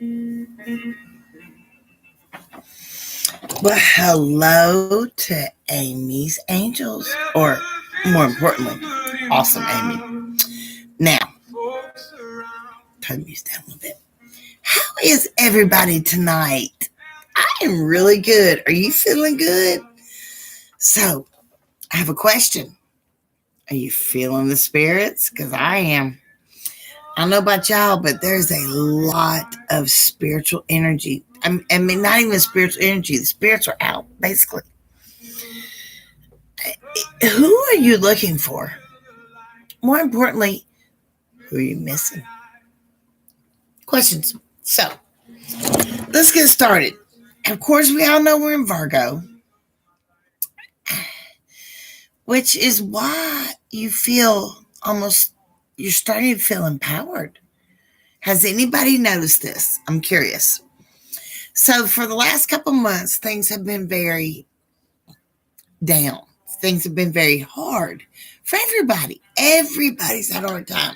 Well, hello to Amy's Angels, or more importantly, awesome Amy. Now, turn the music down a little bit. How is everybody tonight? I am really good. Are you feeling good? So, I have a question. Are you feeling the spirits? Because I am. I don't know about y'all, but there's a lot of spiritual energy. I mean, not even spiritual energy. The spirits are out, basically. Who are you looking for? More importantly, who are you missing? Questions. So, let's get started. Of course, we all know we're in Virgo, which is why you feel almost, you're starting to feel empowered. Has anybody noticed this? I'm curious. So, for the last couple months, things have been very down. Things have been very hard for everybody. Everybody's had a hard time.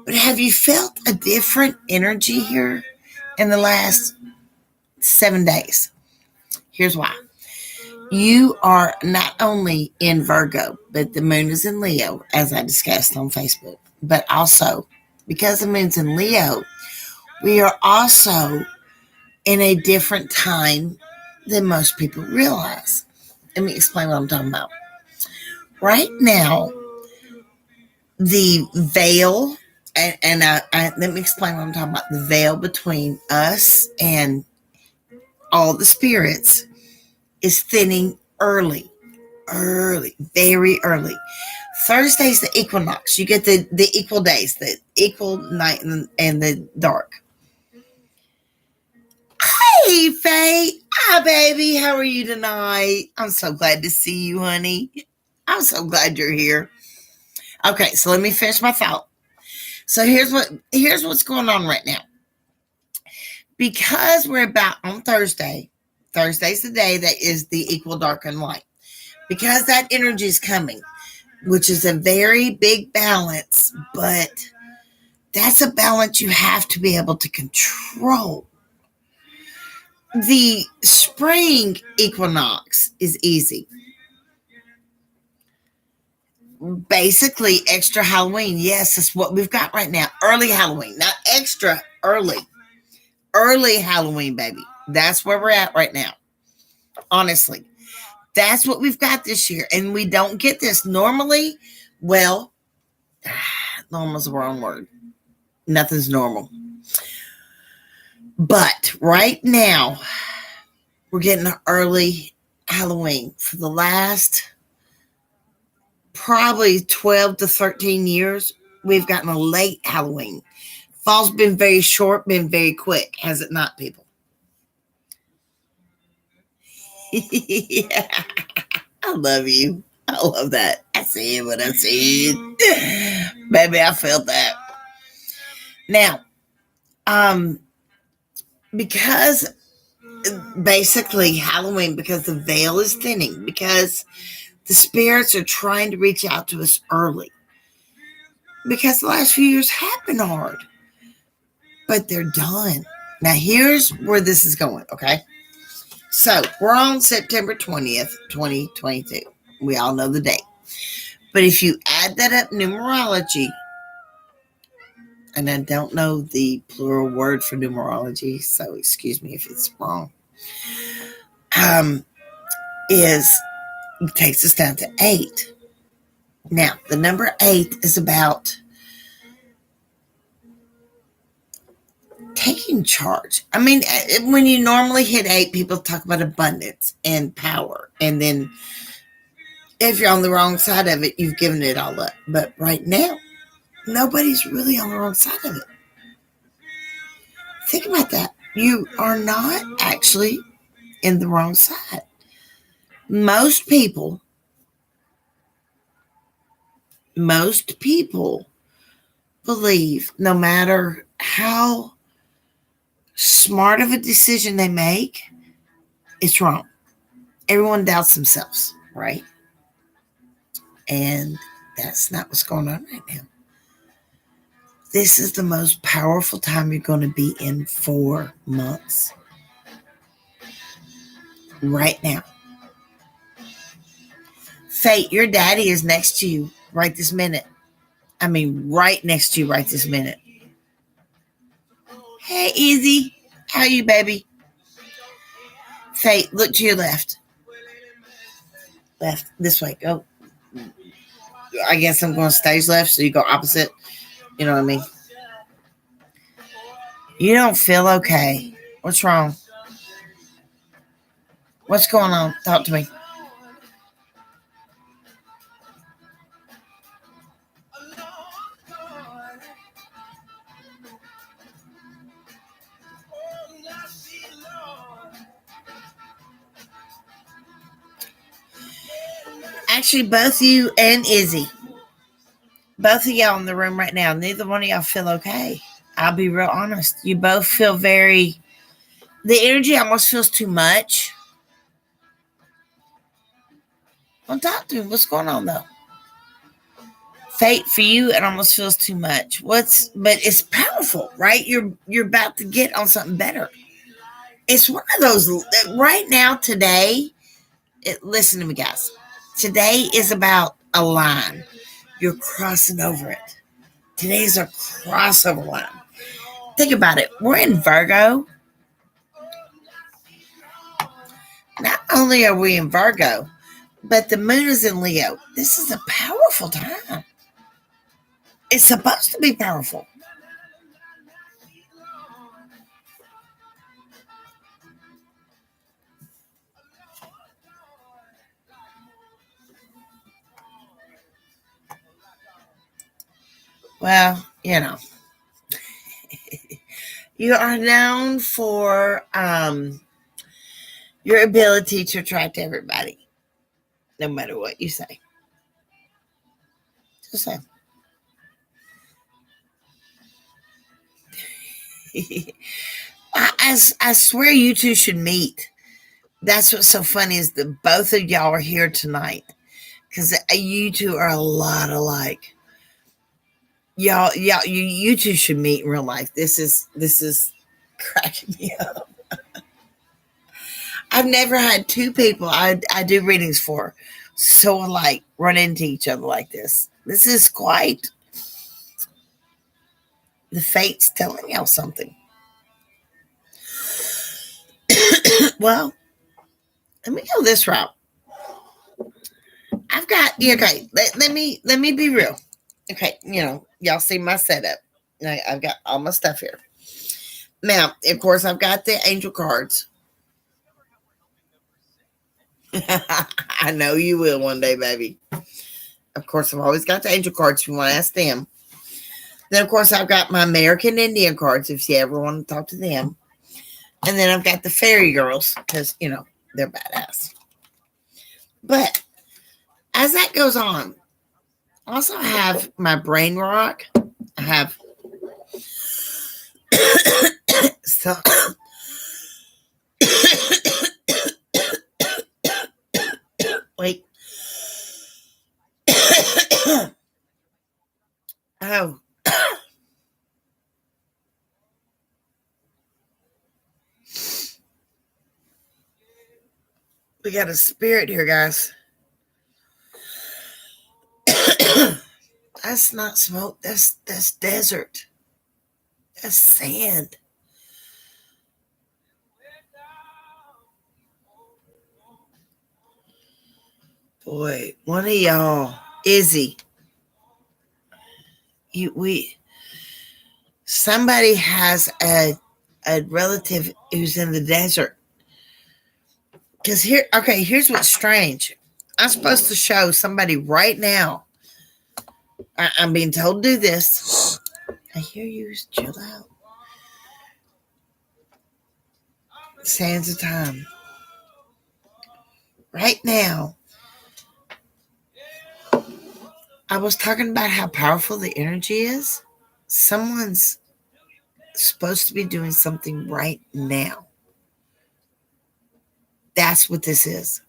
But have you felt a different energy here in the last 7 days? Here's why. You are not only in Virgo, but the moon is in Leo, as I discussed on Facebook. But also, because the moon's in Leo, we are also in a different time than most people realize. Let me explain what I'm talking about. Right now, the veil, and let me explain what I'm talking about. The veil between us and all the spirits is thinning early, very early. Thursday's the equinox. You get the equal days, the equal night and the dark. Hey, Faye. Hi, baby. How are you tonight? I'm so glad to see you, honey. I'm so glad you're here. Okay, so let me finish my thought. So here's what's going on right now. Because we're about on Thursday. Thursday's the day that is the equal dark and light. Because that energy is coming, which is a very big balance, but that's a balance you have to be able to control. The spring equinox is easy. Basically, extra Halloween. Yes, that's what we've got right now. Early Halloween, not extra, early. Early Halloween, baby. That's where we're at right now. Honestly, that's what we've got this year. And we don't get this normally. Well, normal's the wrong word. Nothing's normal. But right now, we're getting an early Halloween. For the last probably 12 to 13 years, we've gotten a late Halloween. Fall's been very short, been very quick, has it not, people? Yeah. I love you. I love that. I see it when I see it. Baby, I felt that. Now, because basically Halloween, because the veil is thinning, because the spirits are trying to reach out to us early. Because the last few years have been hard. But they're done. Now, here's where this is going, okay? So, we're on September 20th, 2022. We all know the date. But if you add that up numerology, and I don't know the plural word for numerology, so excuse me if it's wrong, it takes us down to 8. Now, the number 8 is about taking charge. I mean, when you normally hit 8, people talk about abundance and power. And then if you're on the wrong side of it, you've given it all up. But right now, nobody's really on the wrong side of it. Think about that. You are not actually in the wrong side. Most people believe no matter how smart of a decision they make, it's wrong. Everyone doubts themselves, right? And that's not what's going on right now. This is the most powerful time you're going to be in 4 months. Right now. Fate, your daddy is next to you right this minute. I mean, right next to you right this minute. Hey, Easy. How you, baby? Fate, look to your left. Left. This way. Go. I guess I'm going stage left, so you go opposite. You know what I mean? You don't feel okay. What's wrong? What's going on? Talk to me. Actually, both you and Izzy, both of y'all in the room right now, neither one of y'all feel okay. I'll be real honest. You both feel the energy almost feels too much. Well, talk to me. What's going on, though? Fate, for you, it almost feels too much. But it's powerful, right? You're about to get on something better. It's one of those right now, today. Listen to me, guys. Today is about a line. You're crossing over it. Today's a crossover line. Think about it. We're in Virgo. Not only are we in Virgo, but the moon is in Leo. This is a powerful time. It's supposed to be powerful. Well, you are known for your ability to attract everybody, no matter what you say. Just say. I swear you two should meet. That's what's so funny is that both of y'all are here tonight because you two are a lot alike. You two should meet in real life. This is cracking me up. I've never had two people I do readings for so alike run into each other like this. This is quite the fates telling y'all something. Well, let me go this route. I've got okay. Let me be real. Okay, y'all see my setup. I've got all my stuff here. Now, of course, I've got the angel cards. I know you will one day, baby. Of course, I've always got the angel cards if you want to ask them. Then, of course, I've got my American Indian cards if you ever want to talk to them. And then I've got the fairy girls because, they're badass. But as that goes on, I also have my brain rock. I have so wait. Oh. We got a spirit here, guys. That's not smoke. That's desert. That's sand. Boy, one of y'all, Izzy. Somebody has a relative who's in the desert. Because here's what's strange. I'm supposed to show somebody right now. I'm being told to do this. I hear you. Chill out. Sands of time. Right now, I was talking about how powerful the energy is. Someone's supposed to be doing something right now. That's what this is.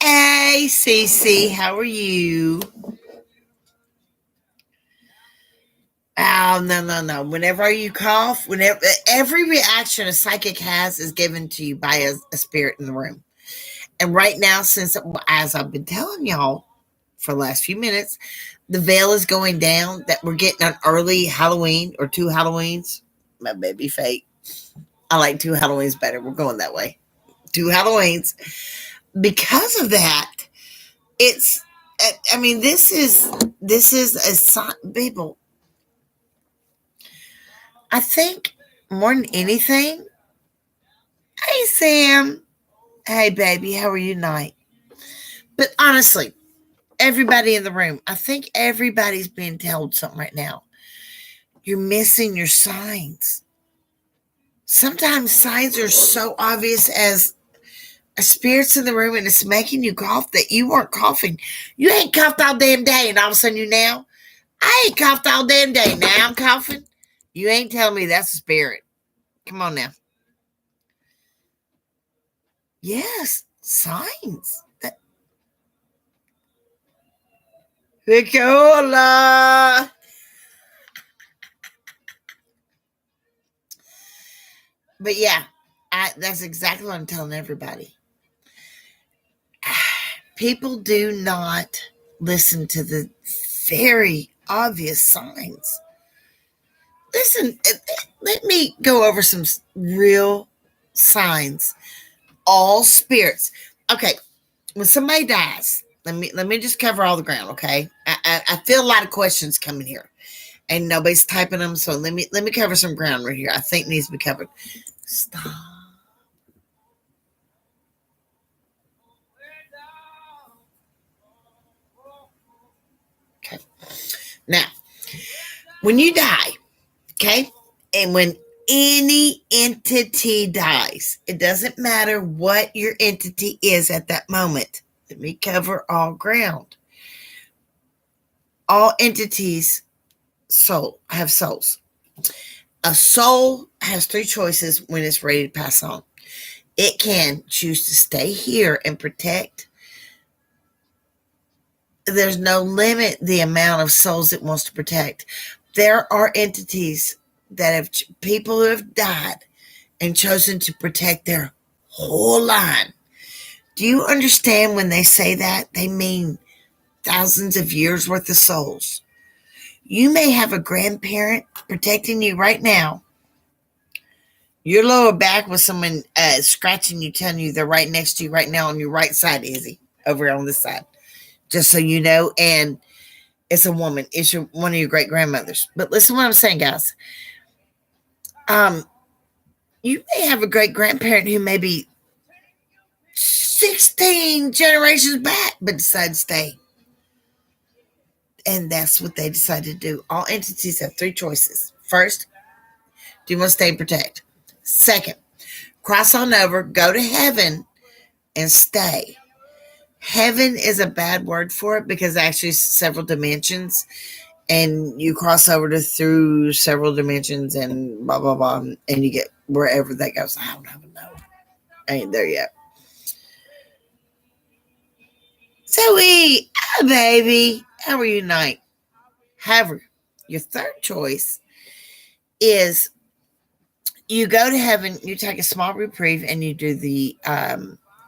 Hey, Cece, how are you? Oh, no. Whenever you cough, whenever every reaction a psychic has is given to you by a spirit in the room. And right now, since as I've been telling y'all for the last few minutes, the veil is going down, that we're getting an early Halloween or 2 Halloweens. My baby fake. I like 2 Halloweens better. We're going that way. 2 Halloweens. Because of that, it's, I mean, this is a sign, people. I think more than anything, hey, Sam. Hey, baby, how are you tonight? But honestly, everybody in the room, I think everybody's being told something right now. You're missing your signs. Sometimes signs are so obvious as a spirit's in the room and it's making you cough that you weren't coughing. You ain't coughed all damn day, and all of a sudden you now, I ain't coughed all damn day. Now I'm coughing. You ain't telling me that's a spirit. Come on now. Yes, signs. Ricola. But yeah, that's exactly what I'm telling everybody. People do not listen to the very obvious signs. Listen, let me go over some real signs. All spirits. Okay, when somebody dies, let me just cover all the ground. Okay, I feel a lot of questions coming here, and nobody's typing them. So let me cover some ground right here. I think needs to be covered. Stop. Okay. Now, when you die, okay, and when any entity dies, it doesn't matter what your entity is at that moment. Let me cover all ground. All entities have souls. A soul has 3 choices when it's ready to pass on. It can choose to stay here and protect. There's no limit the amount of souls it wants to protect. There are entities that have people who have died and chosen to protect their whole line. Do you understand when they say that? They mean thousands of years worth of souls. You may have a grandparent protecting you right now. Your lower back with someone scratching you, telling you they're right next to you right now on your right side, Izzy, over on this side. Just so you know, and it's a woman. It's one of your great grandmothers. But listen to what I'm saying, guys. You may have a great grandparent who may be 16 generations back, but decided to stay. And that's what they decided to do. All entities have 3 choices. First, do you want to stay and protect? Second, cross on over, go to heaven, and stay. Heaven is a bad word for it because actually several dimensions, and you cross over to through several dimensions and blah blah blah, and you get wherever that goes. I don't even know. I ain't there yet. Zoe, oh, baby, how are you tonight? However, your third choice is you go to heaven, you take a small reprieve, and you do the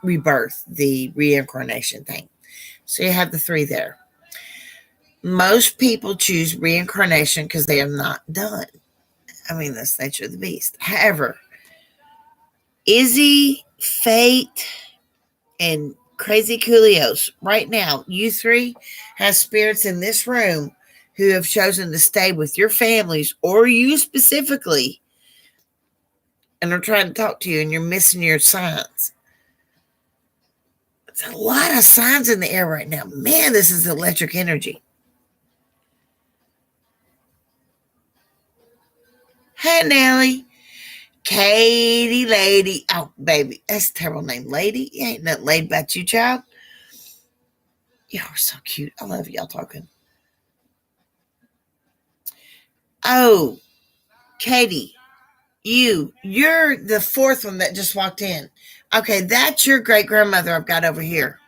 rebirth, the reincarnation thing. So you have the 3 there. Most people choose reincarnation because they are not done. I mean, that's the nature of the beast. However, Izzy, Fate, and Crazy Coolios, right now, you 3 have spirits in this room who have chosen to stay with your families or you specifically, and are trying to talk to you, and you're missing your signs. It's a lot of signs in the air right now. Man, this is electric energy. Hey, Nellie. Katie Lady. Oh, baby. That's a terrible name. Lady? You ain't nothing lady about you, child. Y'all are so cute. I love y'all talking. Oh, Katie. You're the 4th one that just walked in. Okay, that's your great grandmother I've got over here.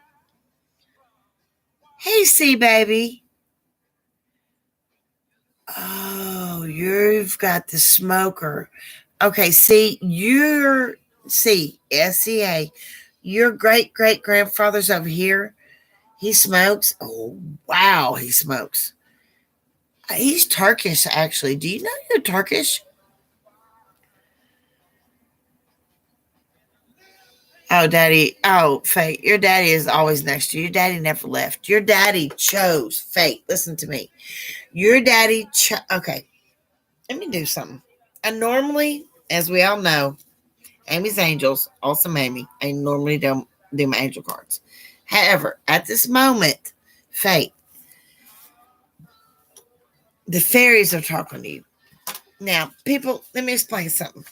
Hey, C baby. Oh, you've got the smoker. Okay, see, SCA, your great grandfather's over here. He smokes. Oh, wow, he smokes. He's Turkish, actually. Do you know you're Turkish? Oh, daddy. Oh, Fate. Your daddy is always next to you. Your daddy never left. Your daddy chose. Fate, listen to me. Your daddy okay, let me do something. And normally, as we all know, Amy's Angels, also Amy, I normally don't do my angel cards. However, at this moment, Fate, the fairies are talking to you. Now, people, let me explain something.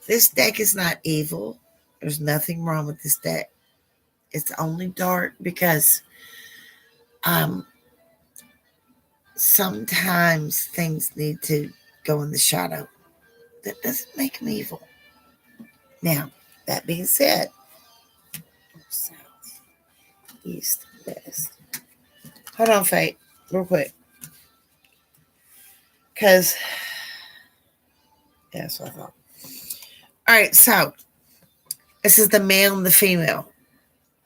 This deck is not evil. There's nothing wrong with this deck. It's only dark because um sometimes things need to go in the shadow. That doesn't make them evil. Now, that being said, south, east, west. Hold on, Fate, real quick. Because, yeah, that's what I thought. All right, so this is the male and the female.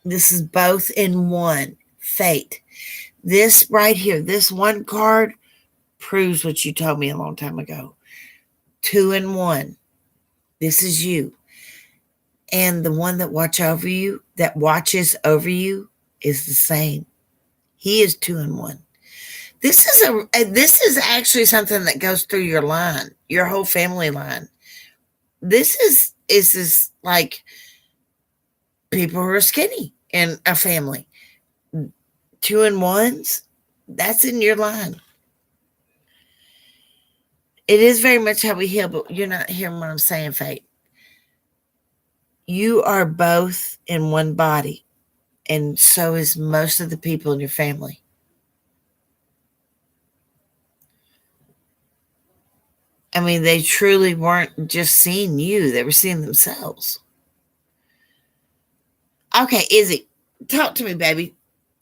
This is both in one. Fate. This right here, this one card proves what you told me a long time ago. 2 in 1. This is you. And the one that watches over you is the same. He is 2 in 1. This is actually something that goes through your line, your whole family line. This is like people who are skinny in a family. 2 in 1s, that's in your line. It is very much how we heal, but you're not hearing what I'm saying, Fate. You are both in one body, and so is most of the people in your family. I mean, they truly weren't just seeing you, they were seeing themselves. Okay, Izzy, talk to me, baby.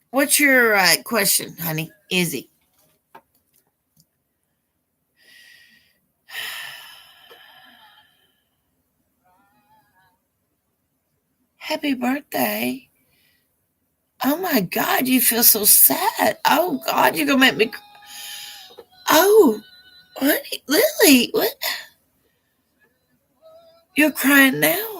What's your question, honey? Izzy. Happy birthday. Oh my God, you feel so sad. Oh God, you're going to make me. Oh, honey, Lily, what? You're crying now.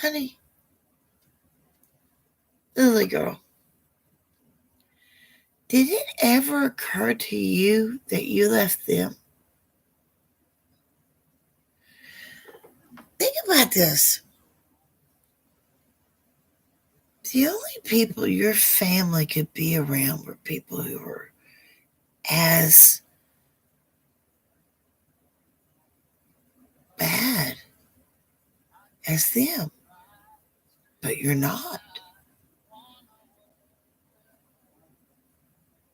Honey, Lily girl, did it ever occur to you that you left them? Think about this. The only people your family could be around were people who were as bad as them, but you're not.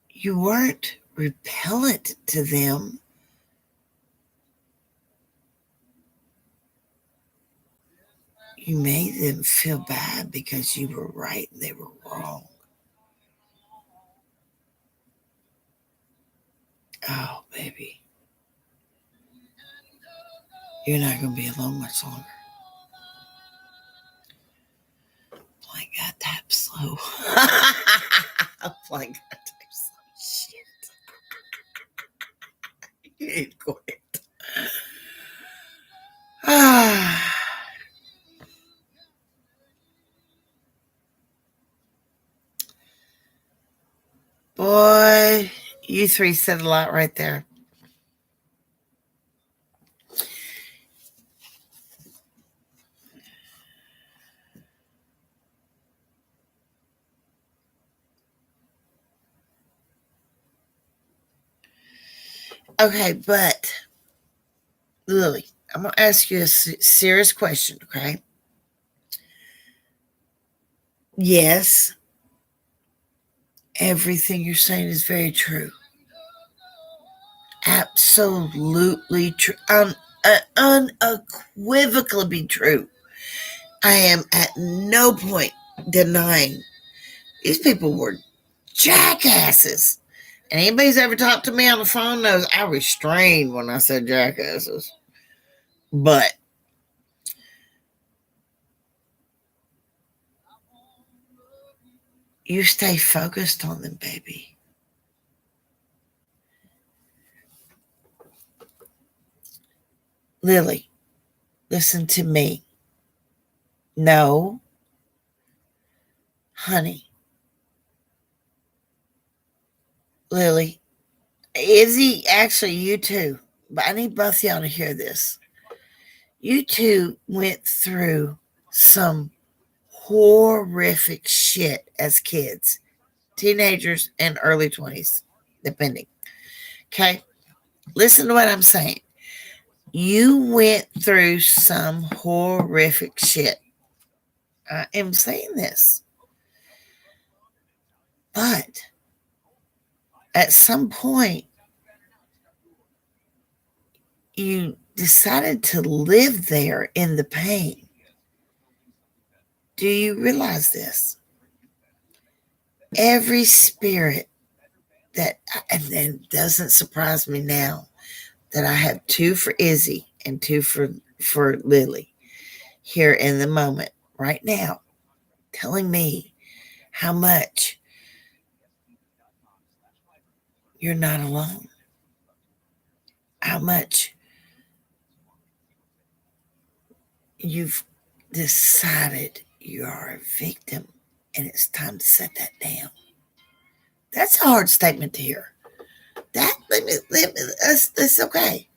You weren't repellent to them. You made them feel bad because you were right and they were wrong. Oh, baby. You're not going to be alone much longer. Playing God tap slow. Playing God tap slow. Shit. You need to quit. Ah. Boy, you three said a lot right there. Okay, but Lily, I'm going to ask you a serious question, okay? Yes, Everything you're saying is very true. Absolutely true. Unequivocally true. I am at no point denying these people were jackasses. And anybody who's ever talked to me on the phone knows I restrained when I said jackasses. But you stay focused on them, baby. Lily, listen to me. No, honey. Lily, Izzy, actually, you too. But I need both y'all to hear this. You two went through some horrific shit as kids, teenagers, and early 20s, depending. Okay? Listen to what I'm saying. You went through some horrific shit. I am saying this. But at some point, you decided to live there in the pain. Do you realize this? Every spirit that, and it doesn't surprise me now that I have two for Izzy and two for Lily here in the moment right now, telling me how much you're not alone, how much you've decided you are a victim, and it's time to set that down. That's a hard statement to hear. That's okay.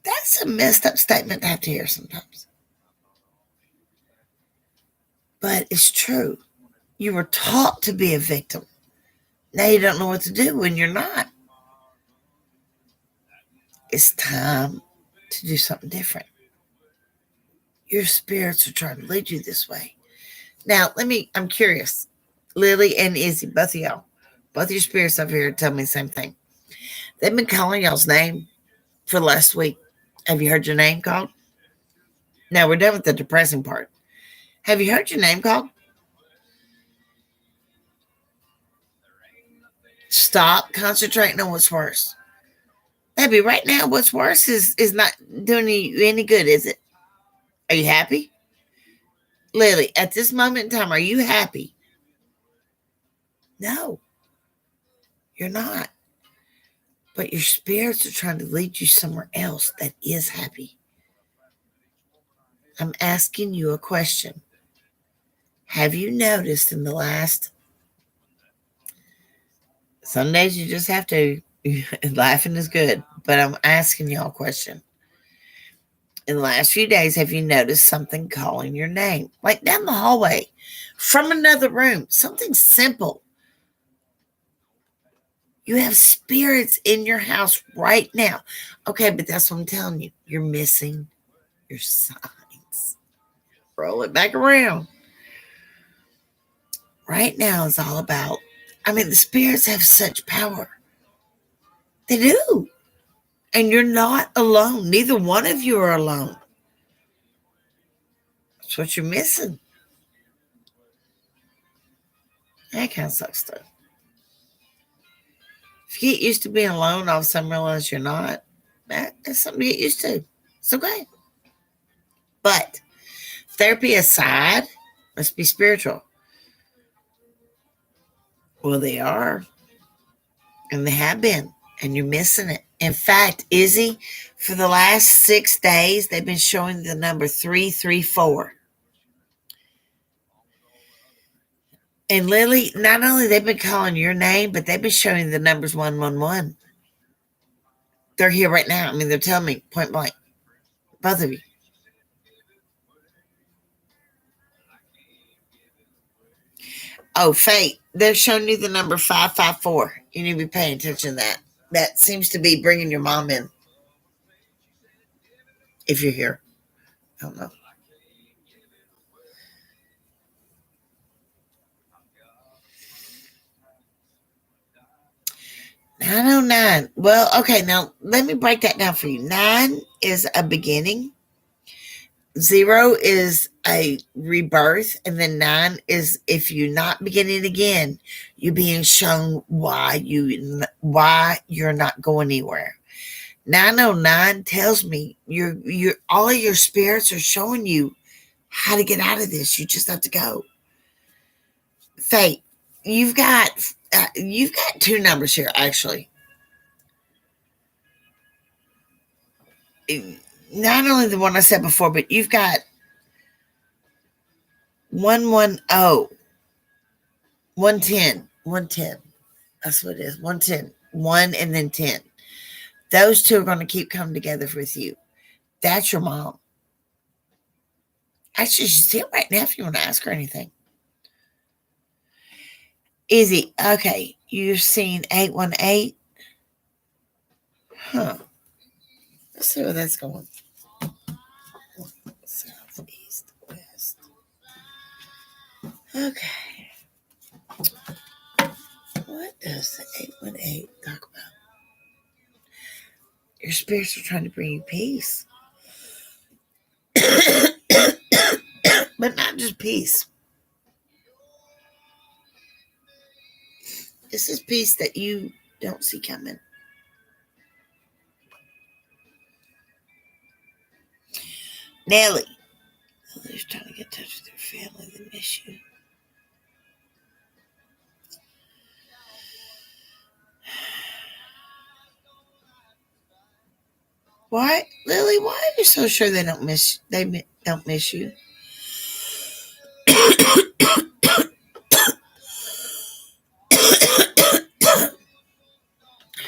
That's a messed up statement to have to hear sometimes. But it's true. You were taught to be a victim. Now you don't know what to do when you're not. It's time to do something different. Your spirits are trying to lead you this way. Now, I'm curious. Lily and Izzy, both of y'all, both your spirits over here tell me the same thing. They've been calling y'all's name for the last week. Have you heard your name called? Now, we're done with the depressing part. Have you heard your name called? Stop concentrating on what's worse. Baby, right now, what's worse is not doing you any good, is it? Are you happy? Lily, at this moment in time, are you happy? No, you're not. But your spirits are trying to lead you somewhere else that is happy. I'm asking you a question. Have you noticed in the last, some days you just have to, laughing is good, but I'm asking y'all a question. In the last few days, have you noticed something calling your name? Like down the hallway, from another room, something simple. You have spirits in your house right now. Okay, but that's what I'm telling you. You're missing your signs. Roll it back around. Right now is all about, the spirits have such power. They do. And you're not alone. Neither one of you are alone. That's what you're missing. That kind of sucks, though. If you get used to being alone, all of a sudden realize you're not, that's something to get used to. It's okay. But therapy aside, let's be spiritual. Well, they are. And they have been. And you're missing it. In fact, Izzy, for the last 6 days, they've been showing the number 334. And Lily, not only they've been calling your name, but they've been showing the numbers 111. They're here right now. They're telling me point blank. Both of you. Oh, Fate, they're showing you the number 554. You need to be paying attention to that. That seems to be bringing your mom in. If you're here. I don't know. 909. Well, okay, now let me break that down for you. 9 is a beginning, 0 is a rebirth, and then 9 is if you're not beginning again, you're being shown why you're not going anywhere. 909 tells me you're all of your spirits are showing you how to get out of this. You just have to go. Fate, you've got two numbers here actually. Not only the one I said before, but you've got 110, 110, 110. That's what it is. 110. 1 and then 10. Those two are going to keep coming together with you. That's your mom. Actually, she's here right now if you want to ask her anything. Izzy, okay, you've seen 818. Huh. Let's see where that's going. South, east, west. Okay. What does the 818 talk about? Your spirits are trying to bring you peace. But not just peace. This is peace that you don't see coming. Nellie. They're trying to get in touch with their family. They miss you. Why, Lily? Why are you so sure they don't miss you?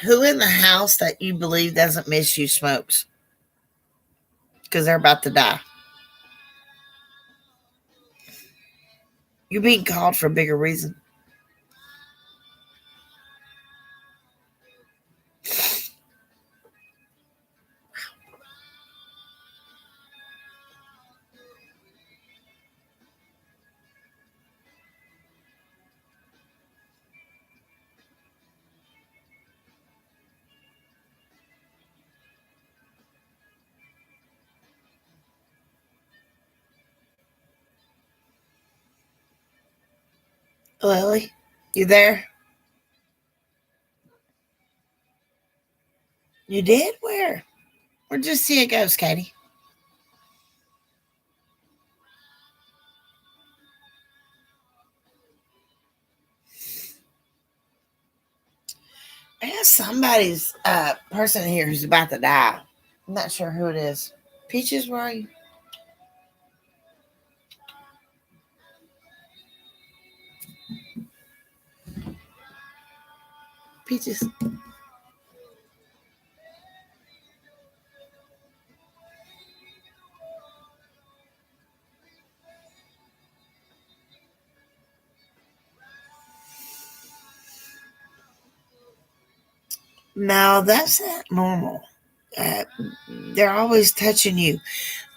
Who in the house that you believe doesn't miss you smokes? Because they're about to die. You're being called for a bigger reason. Lily, you there? You did? Where? Where'd you see it goes, Katie? I got somebody's person here who's about to die. I'm not sure who it is. Peaches, where are you? Peaches. No, that's not normal. Uh, they're always touching you.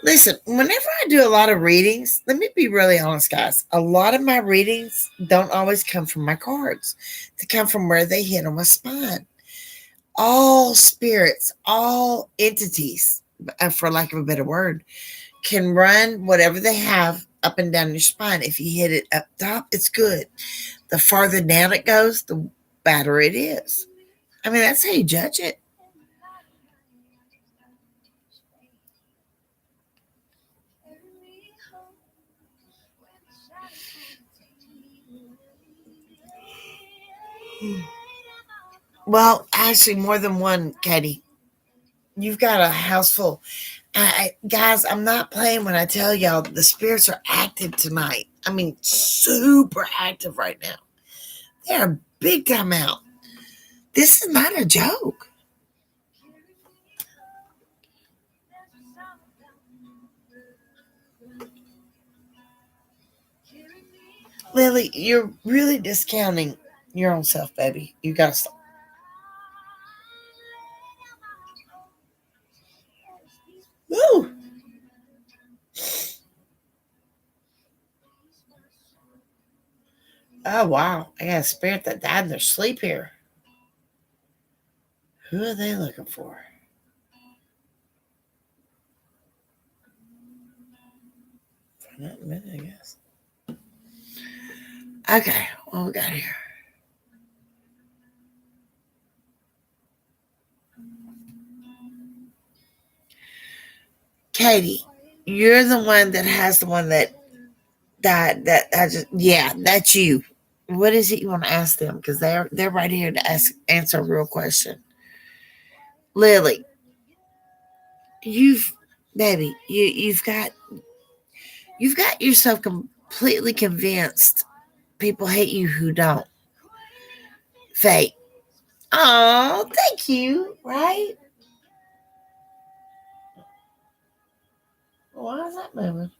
Listen, whenever I do a lot of readings, let me be really honest, guys. A lot of my readings don't always come from my cards. They come from where they hit on my spine. All spirits, all entities, for lack of a better word, can run whatever they have up and down your spine. If you hit it up top, it's good. The farther down it goes, the better it is. I mean, that's how you judge it. Well, actually, more than one, Katie. You've got a house full. Guys, I'm not playing when I tell y'all the spirits are active tonight. I mean, super active right now. They're big time out. This is not a joke. Lily, you're really discounting your own self, baby. You got to stop. Woo! Oh, wow. I got a spirit that died in their sleep here. Who are they looking for? For that minute, I guess. Okay, what we got here? Katie, you're the one that has the one that died. That I just yeah, that's you. What is it you want to ask them? Because they're right here to answer a real question. Lily, you've baby, you've got yourself completely convinced people hate you who don't. Fate. Oh, thank you. Right? Why is that moving?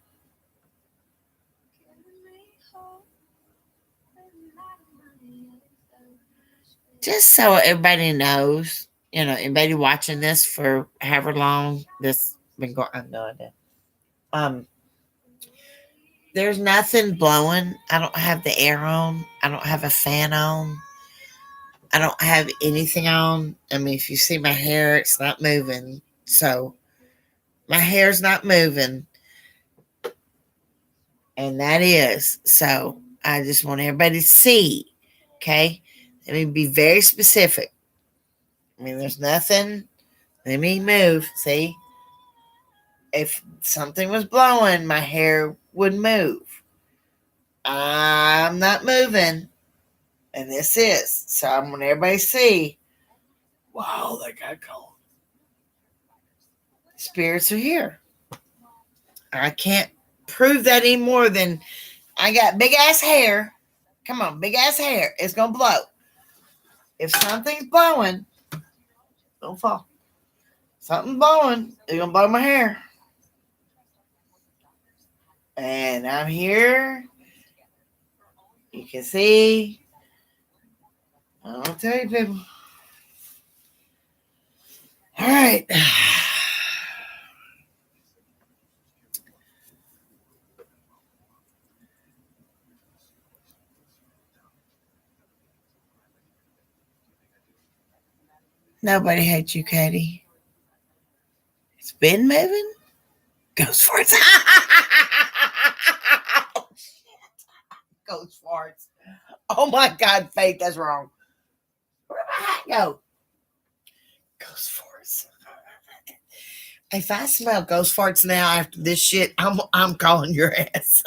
Just so everybody knows, anybody watching this for however long this been going, I have no idea. Um, there's nothing blowing. I don't have the air on. I don't have a fan on. I don't have anything on. I mean, if you see my hair, it's not moving. So my hair's not moving. And that is. So I just want everybody to see. Okay. Let me be very specific. I mean, there's nothing. Let me move. See? If something was blowing, my hair would move. I'm not moving. And this is. So I want everybody to see. Wow, that got cold. Spirits are here. I can't prove that any more than I got big ass hair. Come on, big ass hair. It's gonna blow. If something's blowing, don't fall. Something blowing, it's gonna blow my hair. And I'm here. You can see. I'll tell you, people. All right. Nobody hates you, Katie. It's been moving. Ghost farts. Ghost farts. Oh my God, Faith, that's wrong. Where'd my hat go? Ghost farts. If I smell ghost farts now after this shit, I'm calling your ass.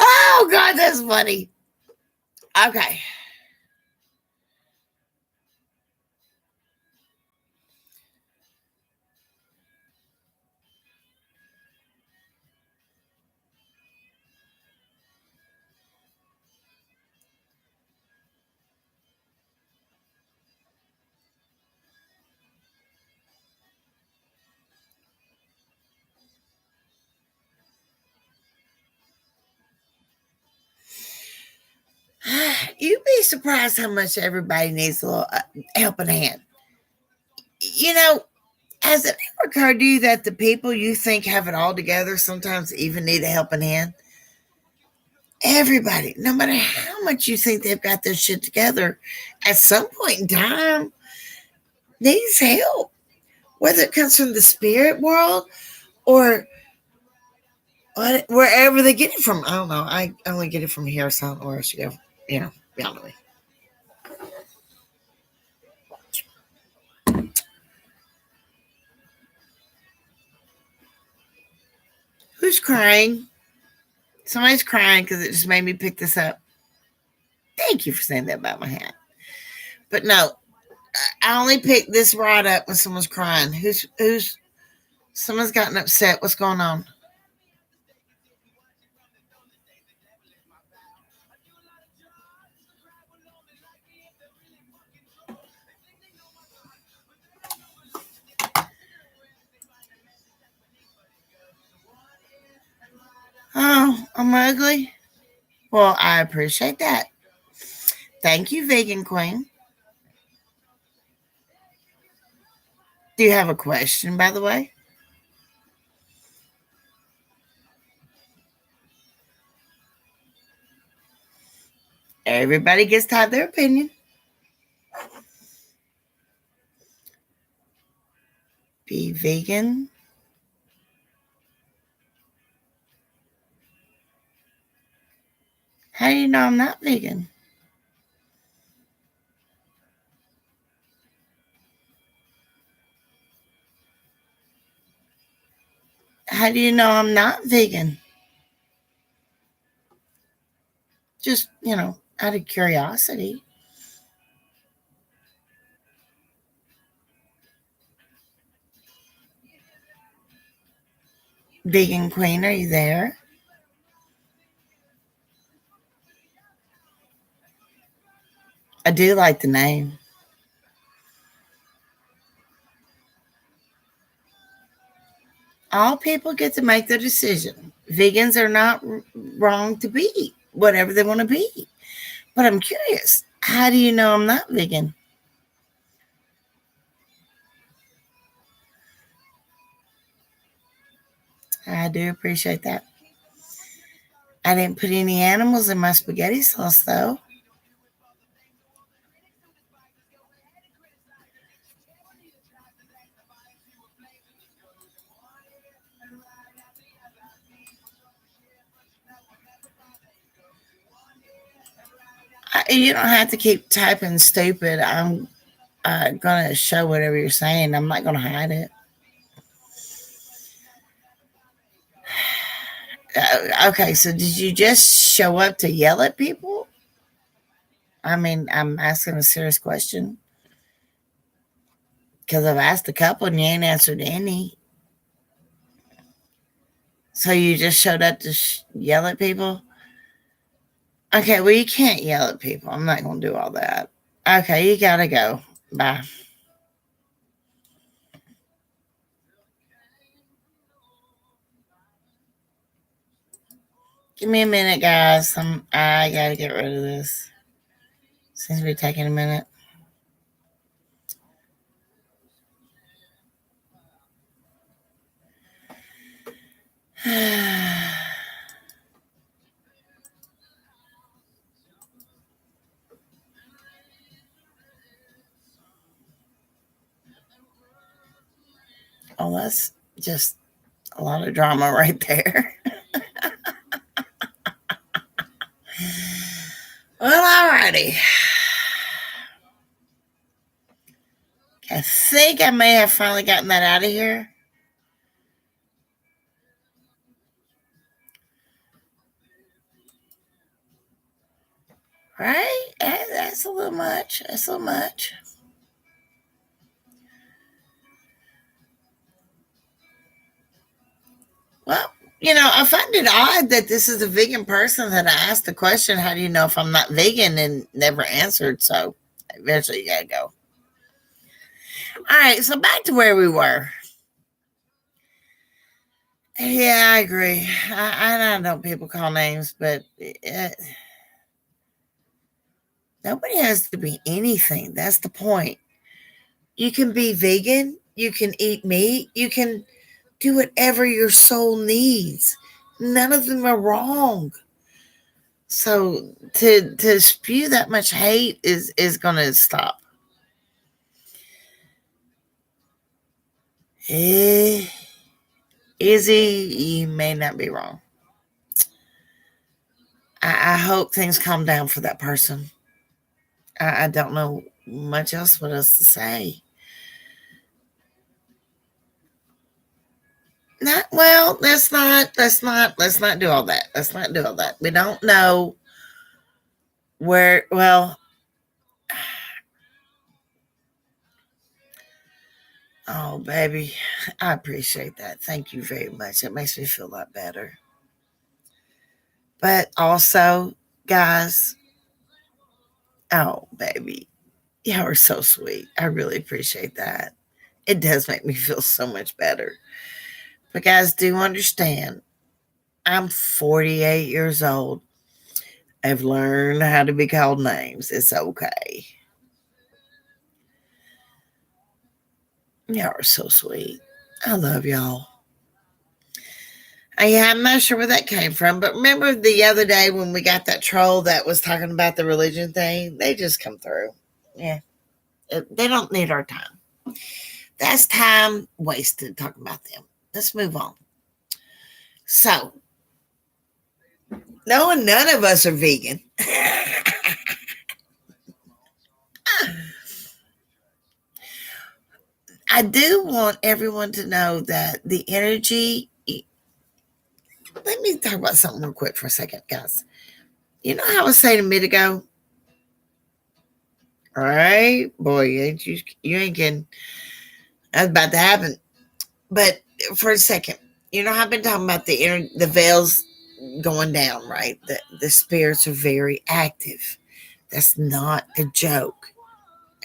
Oh God, that's funny. Okay. You'd be surprised how much everybody needs a little helping hand. You know, has it ever occurred to you that the people you think have it all together sometimes even need a helping hand? Everybody, no matter how much you think they've got their shit together, at some point in time, needs help. Whether it comes from the spirit world or wherever they get it from. I don't know. I only get it from here, so I don't know where else you go. Y'all know me. Who's crying? Somebody's crying because it just made me pick this up. Thank you for saying that about my hat. But no, I only picked this rod up when someone's crying. Who's someone's gotten upset. What's going on? Oh, I'm ugly. Well, I appreciate that. Thank you, Vegan Queen. Do you have a question, by the way? Everybody gets to have their opinion. Be vegan. How do you know I'm not vegan? How do you know I'm not vegan? Just, out of curiosity. Vegan Queen, are you there? I do like the name. All people get to make their decision. Vegans are not wrong to be whatever they want to be. But I'm curious, how do you know I'm not vegan? I do appreciate that. I didn't put any animals in my spaghetti sauce, though. You don't have to keep typing stupid. I'm going to show whatever you're saying. I'm not going to hide it. Okay, so did you just show up to yell at people? I mean, I'm asking a serious question because I've asked a couple and you ain't answered any. So you just showed up to yell at people? Okay, well, you can't yell at people. I'm not going to do all that. Okay, you got to go. Bye. Give me a minute, guys. I got to get rid of this. Seems to be taking a minute. Oh, that's just a lot of drama right there. Well, alrighty. I think I may have finally gotten that out of here. Right? That's a little much. That's a little much. Well, I find it odd that this is a vegan person that I asked the question, how do you know if I'm not vegan, and never answered. So eventually you got to go. All right. So back to where we were. Yeah, I agree. I know people call names, but nobody has to be anything. That's the point. You can be vegan. You can eat meat. You can do whatever your soul needs. None of them are wrong. So to spew that much hate is going to stop. Izzy, you may not be wrong. I hope things calm down for that person. I don't know much else what else to say. Not well. Let's not do all that. Let's not do all that. We don't know where. Well, oh baby, I appreciate that. Thank you very much. It makes me feel a lot better. But also, guys, oh baby, y'all are so sweet. I really appreciate that. It does make me feel so much better. But guys, do understand, I'm 48 years old. I've learned how to be called names. It's okay. Y'all are so sweet. I love y'all. Yeah, I'm not sure where that came from, but remember the other day when we got that troll that was talking about the religion thing? They just come through. Yeah, they don't need our time. That's time wasted talking about them. Let's move on. So, none of us are vegan. I do want everyone to know that the energy. Let me talk about something real quick for a second, guys. You know how I was saying a minute ago? All right, boy, you ain't getting that's about to happen. But for a second, you know, I've been talking about the veils going down, right? The spirits are very active. That's not a joke,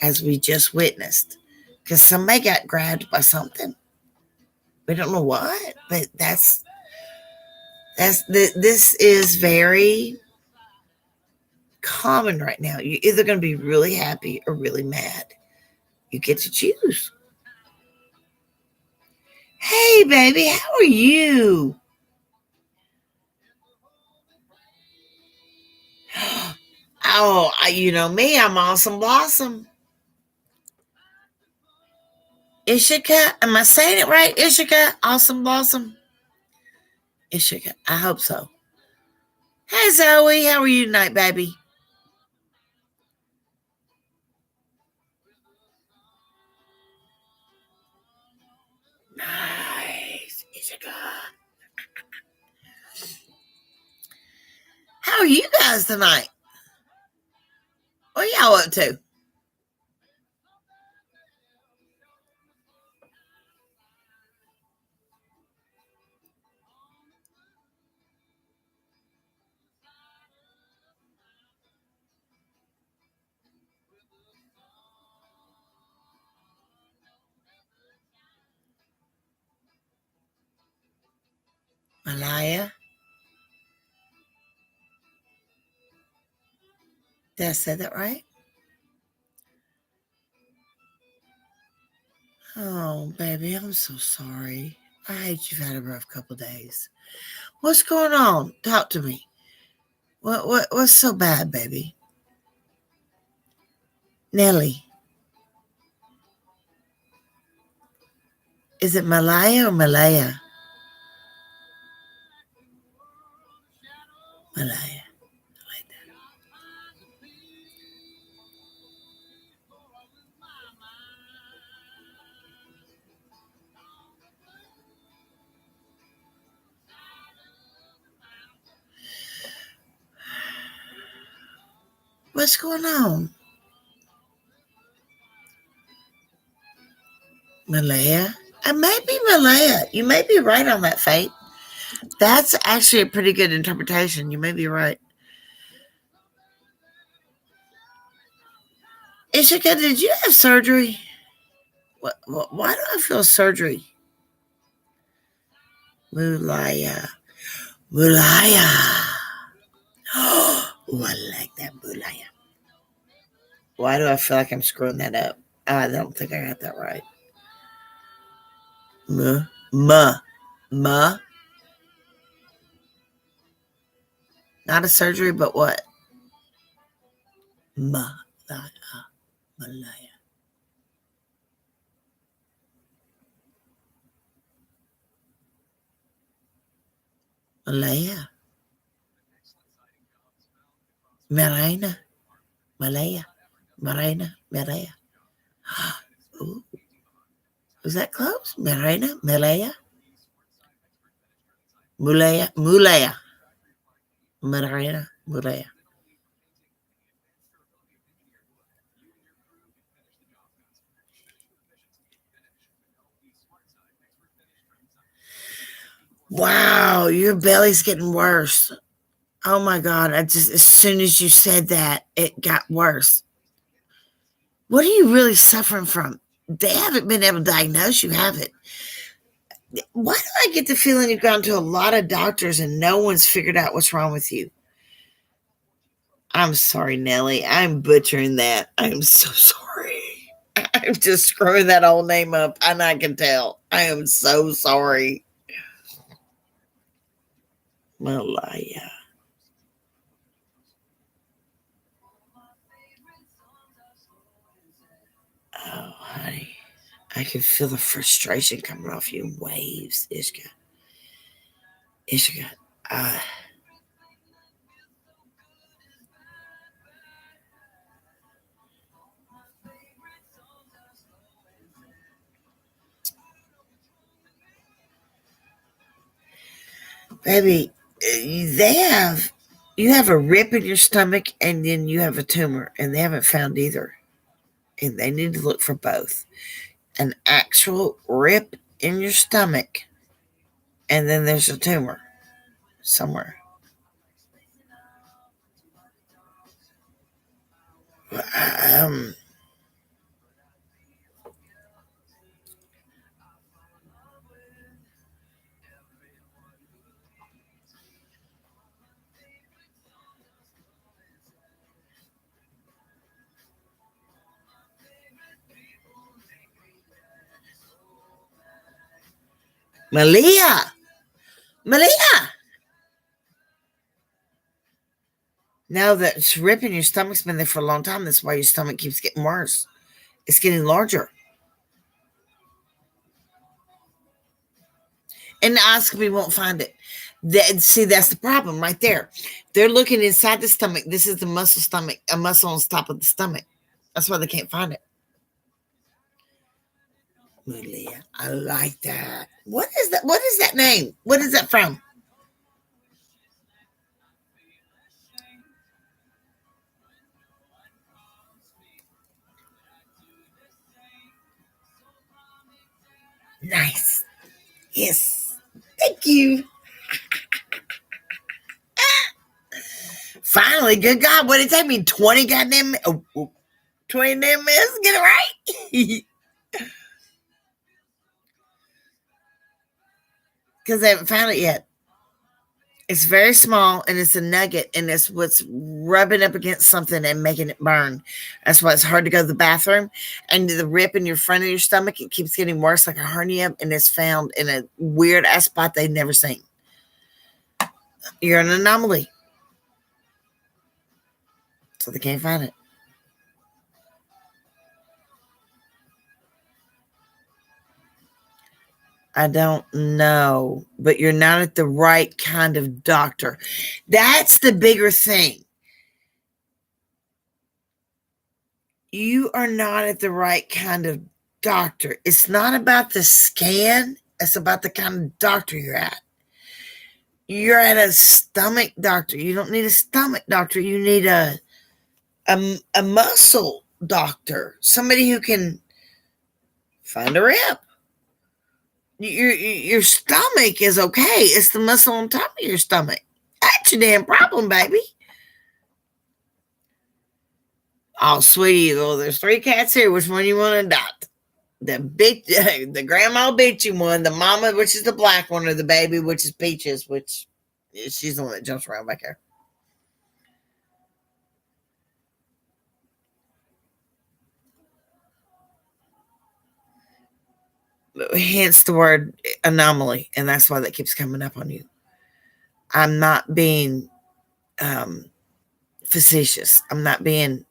as we just witnessed, because somebody got grabbed by something. We don't know what, but this is very common right now. You're either going to be really happy or really mad. You get to choose. Hey, baby, how are you? Oh, you know me, I'm awesome blossom. Ishika, am I saying it right? Ishika, awesome blossom. Ishika, I hope so. Hey, Zoe, how are you tonight, baby? Nice, Ishika. How are you guys tonight? What are y'all up to? Malaya? Did I say that right? Oh, baby, I'm so sorry. I hate you've had a rough couple days. What's going on? Talk to me. What's so bad, baby? Nelly, is it Malaya or Malaya? Malaya. Like that. What's going on? Malaya? It may be Malaya. You may be right on that, Fate. That's actually a pretty good interpretation. You may be right. Ishika, did you have surgery? Why do I feel surgery? Mulaya. Mulaya. Oh, I like that Mulaya. Why do I feel like I'm screwing that up? I don't think I got that right. M, ma, ma. Not a surgery, but what? Ma, Malaya. Malaya. Marina. Malaya. Marina. Malaya. Ooh, was that close? Marina. Malaya. Mulaya. Mulaya. Marina. Mulaya. Wow, your belly's getting worse. Oh my God. As soon as you said that, it got worse. What are you really suffering from? They haven't been able to diagnose you, have it? Why do I get the feeling you've gone to a lot of doctors and no one's figured out what's wrong with you? I'm sorry, Nellie. I'm butchering that. I'm so sorry. I'm just screwing that old name up, and I can tell. I am so sorry. Malaya. Oh, honey. I can feel the frustration coming off you in waves, Ishka. Ishka. Uh, Baby, you have a rip in your stomach and then you have a tumor, and they haven't found either. And they need to look for both. An actual rip in your stomach, and then there's a tumor somewhere. Um, Malia, Malia. Now that rip in your stomach's been there for a long time. That's why your stomach keeps getting worse. It's getting larger. Endoscopy won't find it. See, that's the problem right there. They're looking inside the stomach. This is the muscle stomach, a muscle on top of the stomach. That's why they can't find it. Malia, I like that. What is that? What is that name? What is that from? Nice. Yes. Thank you. Finally, good God, what did it take me? 20 goddamn 20 damn minutes to get it right? Because they haven't found it yet. It's very small and it's a nugget, and it's what's rubbing up against something and making it burn. That's why it's hard to go to the bathroom. And the rip in your front of your stomach, it keeps getting worse like a hernia, and it's found in a weird ass spot they've never seen. You're an anomaly. So they can't find it. I don't know, but you're not at the right kind of doctor. That's the bigger thing. You are not at the right kind of doctor. It's not about the scan, it's about the kind of doctor you're at. You're at a stomach doctor. You don't need a stomach doctor. You need a muscle doctor, somebody who can find a rip. Your stomach is okay. It's the muscle on top of your stomach. That's your damn problem, baby. Oh, sweetie, well, there's 3 cats here. Which one you want to adopt? The grandma bitchy one, the mama, which is the black one, or the baby, which is Peaches, which she's the one that jumps around back here. Hence the word anomaly, and that's why that keeps coming up on you. I'm not being um, facetious. I'm not being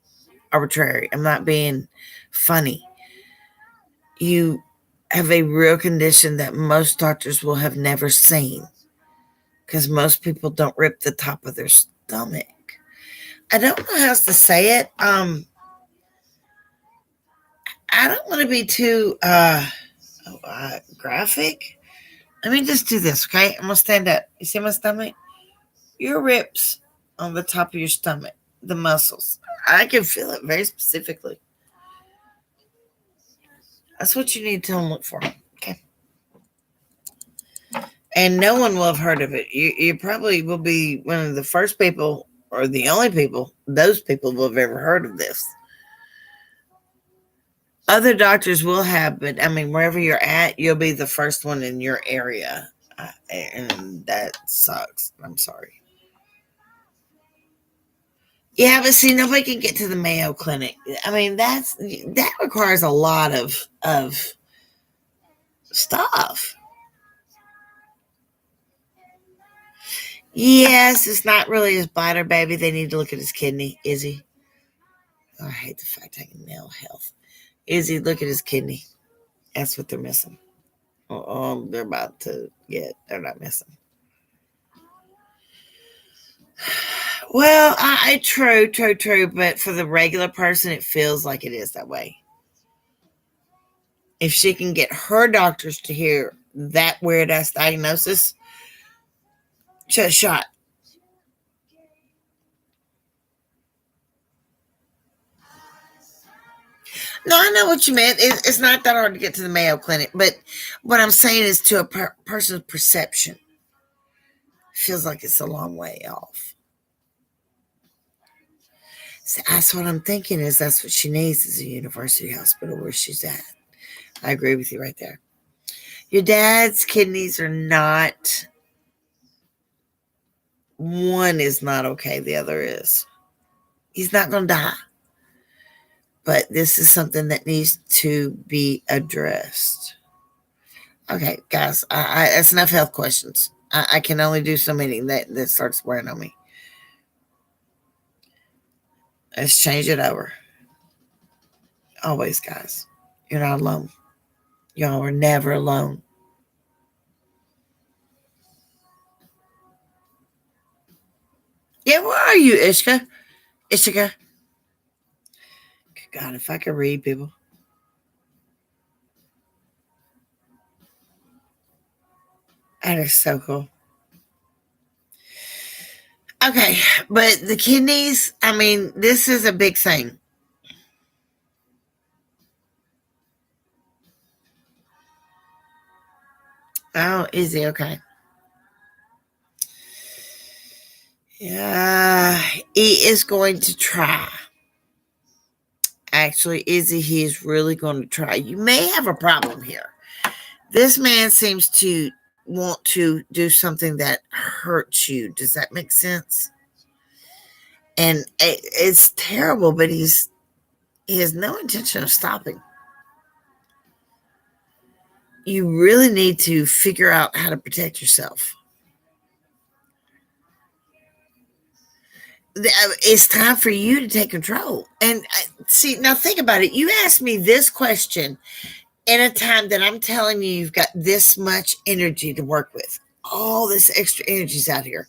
arbitrary. I'm not being funny. You have a real condition that most doctors will have never seen, because most people don't rip the top of their stomach. I don't know how else to say it. I don't want to be too graphic. Let me just do this, okay? I'm gonna stand up. You see my stomach? Your ribs on the top of your stomach, the muscles. I can feel it very specifically. That's what you need to look for. Okay. And no one will have heard of it. You probably will be one of the first people, or the only people, those people will have ever heard of this. Other doctors will have, but I mean, wherever you're at, you'll be the first one in your area. And that sucks. I'm sorry. Yeah, but see, nobody can get to the Mayo Clinic. I mean, that requires a lot of stuff. Yes, it's not really his bladder, baby. They need to look at his kidney. Izzy. Oh, I hate the fact I can nail health. Izzy, look at his kidney. That's what they're missing. They're about to get. They're not missing. Well, true. But for the regular person, it feels like it is that way. If she can get her doctors to hear that weird ass diagnosis, she's a shot. No, I know what you meant. It's not that hard to get to the Mayo Clinic, but what I'm saying is to a person's perception, feels like it's a long way off. So that's what I'm thinking is that's what she needs is a university hospital where she's at. I agree with you right there. Your dad's kidneys are not, one is not okay, the other is. He's not going to die. But this is something that needs to be addressed. Okay, guys, that's enough health questions. I can only do so many that starts wearing on me. Let's change it over. Always, guys, you're not alone. Y'all are never alone. Yeah, where are you, Ishka? Ishika. God, if I could read people. That is so cool. Okay, but the kidneys, I mean, this is a big thing. Oh, easy, okay. Yeah, he is going to try. Actually, Izzy, he is really going to try. You may have a problem here. This man seems to want to do something that hurts you. Does that make sense? And it's terrible, but he has no intention of stopping. You really need to figure out how to protect yourself. It's time for you to take control. And see, now think about it. You asked me this question in a time that I'm telling you you've got this much energy to work with. All this extra energy's out here.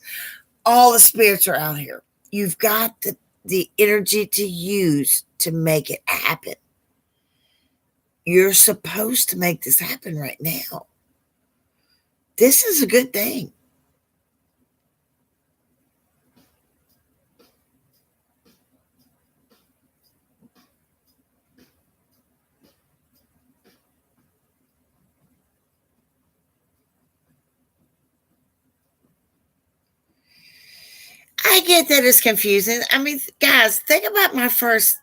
All the spirits are out here. You've got the energy to use to make it happen. You're supposed to make this happen right now. This is a good thing. I get that it's confusing. I mean, guys, think about my first,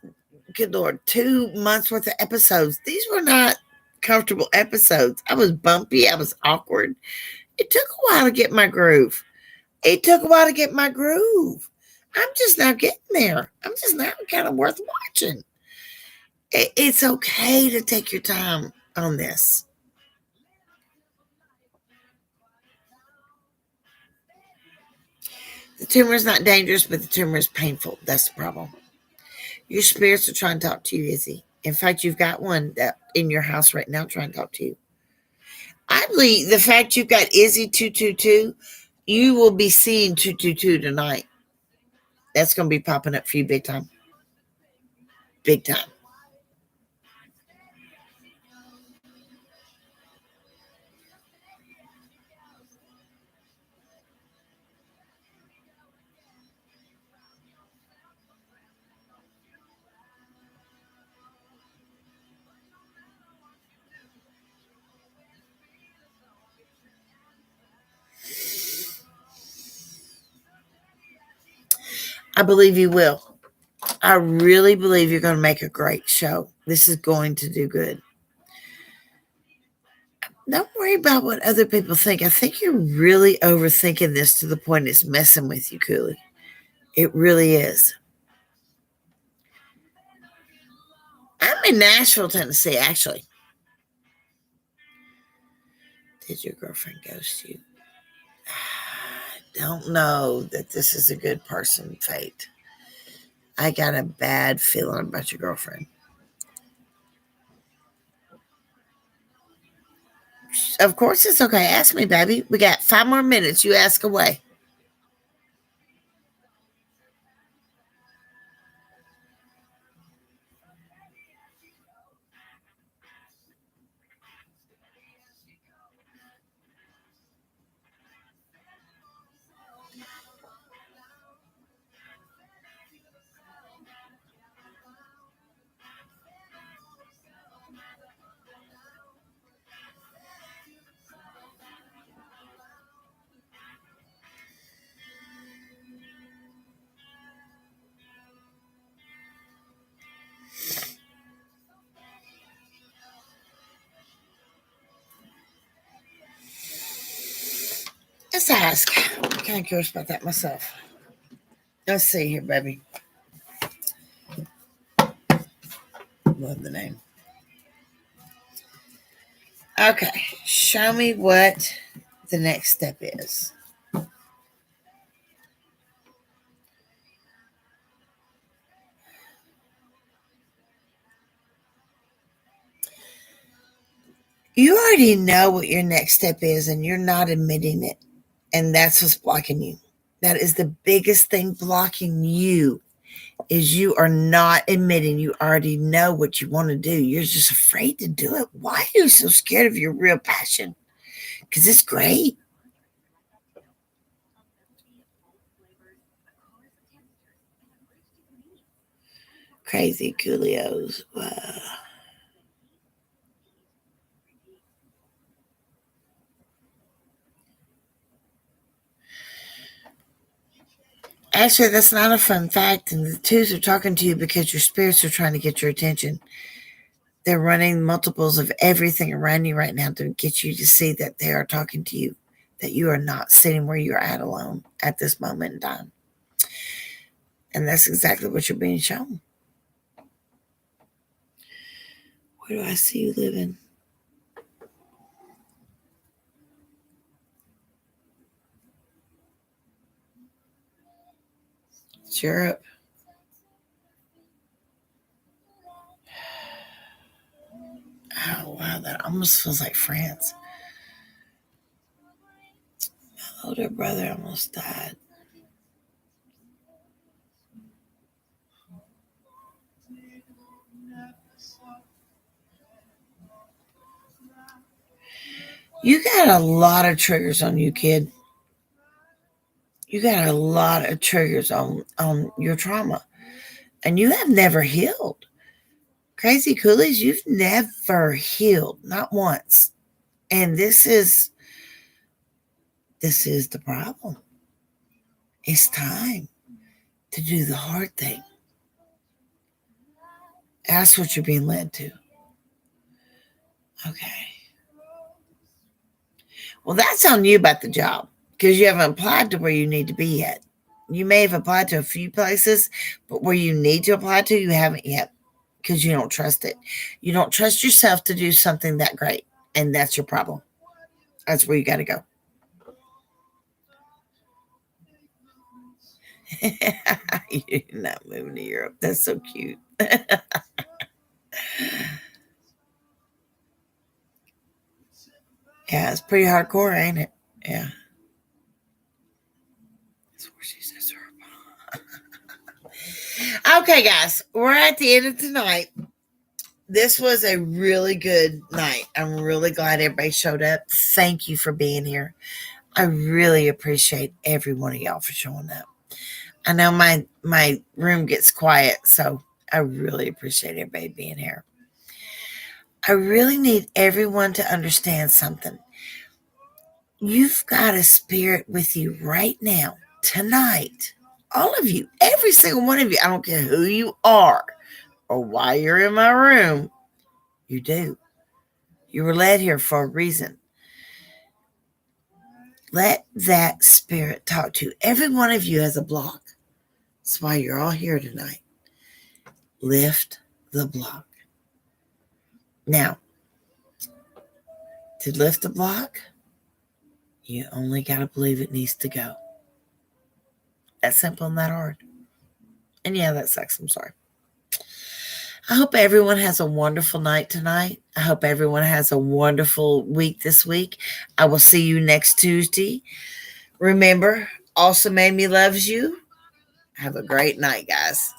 good Lord, 2 months worth of episodes. These were not comfortable episodes. I was bumpy. I was awkward. It took a while to get my groove. It took a while to get my groove. I'm just now getting there. I'm just now kind of worth watching. It's okay to take your time on this. The tumor is not dangerous, but the tumor is painful. That's the problem. Your spirits are trying to talk to you, Izzy. In fact, you've got one that in your house right now trying to talk to you. I believe the fact you've got Izzy 222, you will be seeing 222 tonight. That's going to be popping up for you big time. Big time. I believe you will. I really believe you're going to make a great show. This is going to do good. Don't worry about what other people think. I think you're really overthinking this to the point it's messing with you, Cooley. It really is. I'm in Nashville, Tennessee, actually. Did your girlfriend ghost you? don't know that this is a good person, Fate. I got a bad feeling about your girlfriend. Of course it's okay. Ask me, baby. We got 5 more minutes. You ask away. Let's ask. I'm kind of curious about that myself. Let's see here, baby. Love the name. Okay. Show me what the next step is. You already know what your next step is, and you're not admitting it. And that's what's blocking you. That is the biggest thing blocking you, is you are not admitting you already know what you want to do. You're just afraid to do it. Why are you so scared of your real passion? Because it's great. Crazy Coolios. Wow. Actually, that's not a fun fact. And the twos are talking to you because your spirits are trying to get your attention. They're running multiples of everything around you right now to get you to see that they are talking to you, that you are not sitting where you're at alone at this moment in time. And that's exactly what you're being shown. Where do I see you living? It's Europe. Oh, wow. That almost feels like France. My older brother almost died. You got a lot of triggers on you, kid. You got a lot of triggers on your trauma. And you have never healed. Crazy Coolies, you've never healed, not once. And this is the problem. It's time to do the hard thing. That's what you're being led to. Okay. Well, that's on you about the job, because you haven't applied to where you need to be yet. You may have applied to a few places, but where you need to apply to, you haven't yet, because you don't trust it. You don't trust yourself to do something that great. And that's your problem. That's where you got to go. You're not moving to Europe. That's so cute. Yeah, it's pretty hardcore, ain't it? Yeah. That's where she says her. Okay, guys, we're at the end of tonight. This was a really good night. I'm really glad everybody showed up. Thank you for being here. I really appreciate every one of y'all for showing up. I know my room gets quiet, so I really appreciate everybody being here. I really need everyone to understand something. You've got a spirit with you right now, tonight. All of you, every single one of you. I don't care who you are or why you're in my room. You do. You were led here for a reason. Let that spirit talk to you. Every one of you has a block. That's why you're all here tonight. Lift the block. Now, to lift the block, you only got to believe it needs to go. That simple and that hard. And yeah, that sucks. I'm sorry. I hope everyone has a wonderful night tonight. I hope everyone has a wonderful week this week. I will see you next Tuesday. Remember, Awesome Amy loves you. Have a great night, guys.